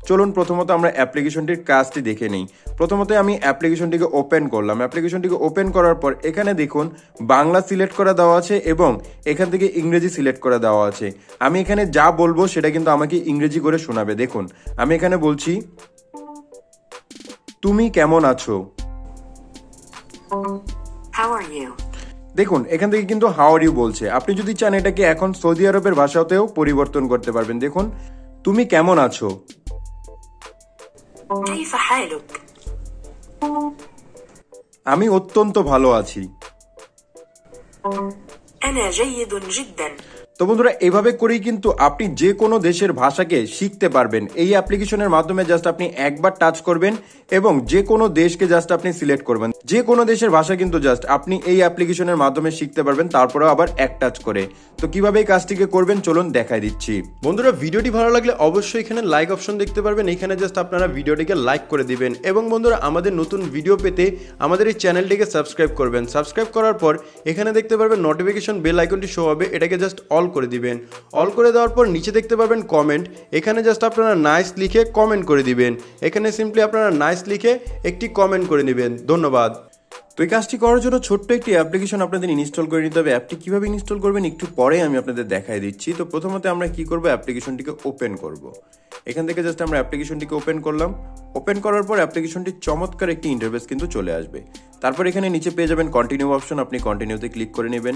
চলুন প্রথমত আমরা অ্যাপ্লিকেশনটির কাজটি দেখে নিই। প্রথমত আমি অ্যাপ্লিকেশনটিকে ওপেন করলাম। অ্যাপ্লিকেশনটিকে ওপেন করার পর এখানে দেখুন বাংলা সিলেক্ট করা দেওয়া আছে এবং এখান থেকে ইংরেজি সিলেক্ট করা দেওয়া আছে। আমি এখানে যা বলবো সেটা কিন্তু আমাকে ইংরেজি করে শোনাবে। দেখুন আমি এখানে বলছি, তুমি কেমন আছো। দেখুন এখান থেকে কিন্তু হাউ আর ইউ বলছে। আপনি যদি চান এটাকে এখন সৌদি আরবের ভাষাতেও পরিবর্তন করতে পারবেন। দেখুন তুমি কেমন আছো। আমি অত্যন্ত ভালো আছি। তো বন্ধুরা এভাবে করেই কিন্তু আপনি যে কোনো দেশের ভাষাকে শিখতে পারবেন। এই অ্যাপ্লিকেশনের মাধ্যমে জাস্ট আপনি একবার টাচ করবেন এবং যে কোনো দেশকে জাস্ট আপনি সিলেক্ট করবেন। যে কোনো দেশের ভাষা কিন্তু জাস্ট আপনি এই অ্যাপ্লিকেশনের মাধ্যমে শিখতে পারবেন, তারপরেও আবার এক টাচ করে। তো কিভাবে এই কাজটিকে করবেন চলুন দেখাই দিচ্ছি। বন্ধুরা ভিডিওটি ভালো লাগলে অবশ্যই এখানে লাইক অপশন দেখতে পারবেন, এখানে জাস্ট আপনারা ভিডিওটিকে লাইক করে দিবেন এবং বন্ধুরা আমাদের নতুন ভিডিও পেতে আমাদের এই চ্যানেলটিকে সাবস্ক্রাইব করবেন। সাবস্ক্রাইব করার পর এখানে দেখতে পারবেন নোটিফিকেশন বেল আইকনটি শো হবে, এটাকে জাস্ট অল করে দিবেন। অল করে দেওয়ার পর নিচে দেখতে পারবেন কমেন্ট, এখানে জাস্ট আপনারা নাইস লিখে কমেন্ট করে দিবেন। এখানে সিম্পলি আপনারা নাইস লিখে একটি কমেন্ট করে নেবেন। ধন্যবাদ। তো এই কাজটি করার জন্য ছোট্ট একটি অ্যাপ্লিকেশন আপনাদের ইনস্টল করে নিতে হবে। অ্যাপটি কিভাবে ইনস্টল করবেন একটু পরে আমি আপনাদের দেখাই দিচ্ছি। তো প্রথমত আমরা কি করব, অ্যাপ্লিকেশনটিকে ওপেন করব। এখান থেকে জাস্ট আমরা অ্যাপ্লিকেশনটিকে ওপেন করলাম। ওপেন করার পর অ্যাপ্লিকেশনটি চমৎকার একটি ইন্টারফেস কিন্তু চলে আসবে। তারপর এখানে নিচে পেয়ে যাবেন কন্টিনিউ অপশন, আপনি কন্টিনিউতে ক্লিক করে নেবেন।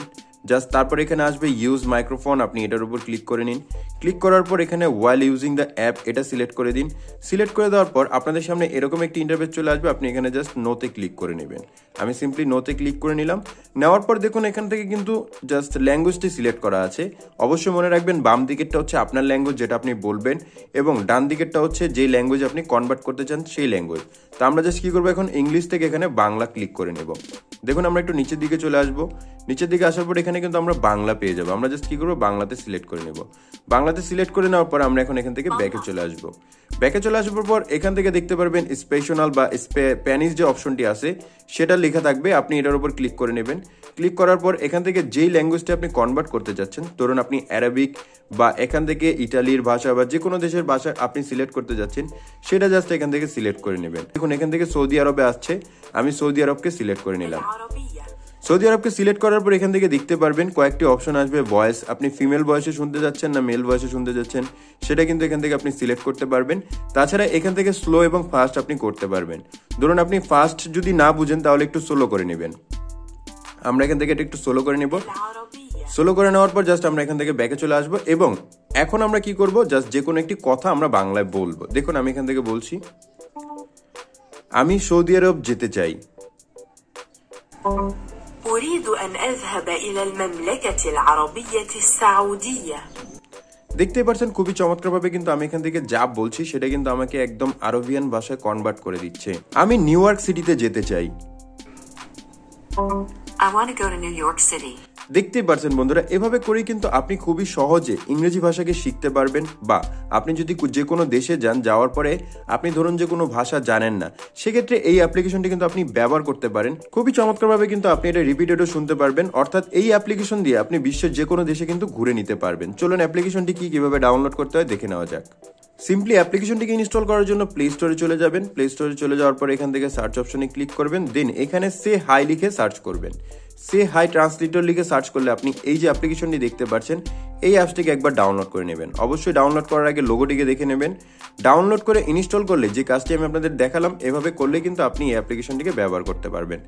জাস্ট তারপর এখানে আসবে ইউজ মাইক্রোফোন, আপনি এটার উপর ক্লিক করে নিন। ক্লিক করার পর এখানে ওয়াইল ইউজিং দ্য অ্যাপ এটা সিলেক্ট করে দিন। সিলেক্ট করে দেওয়ার পর আপনাদের সামনে এরকম একটি ইন্টারফেস চলে আসবে, আপনি এখানে জাস্ট নোতে ক্লিক করে নেবেন। আমি সিম্পলি নোতে ক্লিক করে নিলাম। নেওয়ার পর দেখুন এখান থেকে কিন্তু জাস্ট ল্যাঙ্গুয়েজটি সিলেক্ট করা আছে। অবশ্যই মনে রাখবেন বাম দিকেরটা হচ্ছে আপনার ল্যাঙ্গুয়েজ যেটা আপনি বলবেন এবং ডান দিকেরটা হচ্ছে যেই ল্যাঙ্গুয়েজ আপনি কনভার্ট করতে চান সেই ল্যাঙ্গুয়েজ। তো আমরা জাস্ট কি করবো, এখন ইংলিশ থেকে এখানে বাংলা ক্লিক করে নেব। দেখুন আমরা একটু নিচের দিকে চলে আসবো। নিচের দিকে আসার পর এখানে কিন্তু আমরা বাংলা পেয়ে যাবো। আমরা জাস্ট কি করবো, বাংলাতে সিলেক্ট করে নেব। বাংলাতে সিলেক্ট করে নেওয়ার পর আমরা এখন এখান থেকে ব্যাকে চলে আসবো। ব্যাকে চলে আসার পর এখান থেকে দেখতে পারবেন স্পেশনাল বা স্প্যানিশ যে অপশনটি আছে সেটা লেখা থাকবে, আপনি এটার উপর ক্লিক করে নেবেন। ক্লিক করার পর এখান থেকে যেই ল্যাঙ্গুয়েজটা আপনি কনভার্ট করতে যাচ্ছেন, ধরুন আপনি অ্যারাবিক বা এখান থেকে ইটালির ভাষা বা যে কোনো দেশের ভাষা আপনি সিলেক্ট করতে যাচ্ছেন, সেটা জাস্ট এখান থেকে সিলেক্ট করে নেবেন। দেখুন এখান থেকে সৌদি আরবে আসছে, আমি সৌদি আরবকে সিলেক্ট করে নিলাম। সৌদি আরবকে সিলেক্ট করার পর এখান থেকে দেখতে পারবেন কয়েকটি অপশন আসবে। ভয়েস, আপনি ফিমেল ভয়েসে শুনতে যাচ্ছেন না মেল ভয়েসে শুনতে যাচ্ছেন সেটা কিন্তু এখান থেকে আপনি সিলেক্ট করতে পারবেন। তাছাড়া এখান থেকে স্লো এবং ফাস্ট আপনি করতে পারবেন। ধরুন আপনি ফাস্ট যদি না বুঝেন তাহলে একটু স্লো করে নেবেন। আমরা এখান থেকে এটা একটু স্লো করে নেব। স্লো করে নেওয়ার পর জাস্ট আমরা এখান থেকে ব্যাকে চলে আসবো এবং এখন আমরা কি করব, জাস্ট যে কোনো একটি কথা আমরা বাংলায় বলবো। দেখুন আমি এখান থেকে বলছি, আমি সৌদি আরব যেতে চাই। أريد أن أذهب إلى المملكة العربية السعودية। দেখতেই পাচ্ছেন খুবই চমৎকারভাবে কিন্তু আমি এখান থেকে যা বলছি সেটা কিন্তু আমাকে একদম আরবিয়ান ভাষায় কনভার্ট করে দিচ্ছে। আমি নিউ ইয়র্ক সিটিতে যেতে চাই। I want to go to New York City. দেখতেই পারছেন বন্ধুরা, এভাবে করেই কিন্তু আপনি খুবই সহজে ইংরেজি ভাষাকে শিখতে পারবেন। বা আপনি যদি যে কোনো দেশে যান, যাওয়ার পরে আপনি ধরুন যে কোনো ভাষা জানেন না, সেক্ষেত্রে এই অ্যাপ্লিকেশনটি কিন্তু আপনি ব্যবহার করতে পারেন। খুবই চমৎকারভাবে কিন্তু আপনি এটা রিপিটেডও শুনতে পারবেন। অর্থাৎ এই অ্যাপ্লিকেশন দিয়ে আপনি বিশ্বের যে কোনো দেশে কিন্তু ঘুরে নিতে পারবেন। চলুন অ্যাপ্লিকেশনটি কিভাবে ডাউনলোড করতে হয় দেখে নেওয়া যাক। সিম্পলি অ্যাপ্লিকেশনটিকে ইনস্টল করার জন্য প্লে স্টোরে চলে যাবেন। প্লে স্টোরে চলে যাওয়ার পর এখান থেকে সার্চ অপশনে ক্লিক করবেন, দেন এখানে সে হাই লিখে সার্চ করবেন। সে হাই ট্রান্সলেটর লিখে সার্চ করলে আপনি এই যে অ্যাপ্লিকেশনটি দেখতে পাচ্ছেন এই অ্যাপসটিকে একবার ডাউনলোড করে নেবেন। অবশ্যই ডাউনলোড করার আগে লোগোটিকে দেখে নেবেন। ডাউনলোড করে ইনস্টল করলে যে কাজটি আমি আপনাদের দেখালাম, এভাবে করলে কিন্তু আপনি এই অ্যাপ্লিকেশনটিকে ব্যবহার করতে পারবেন।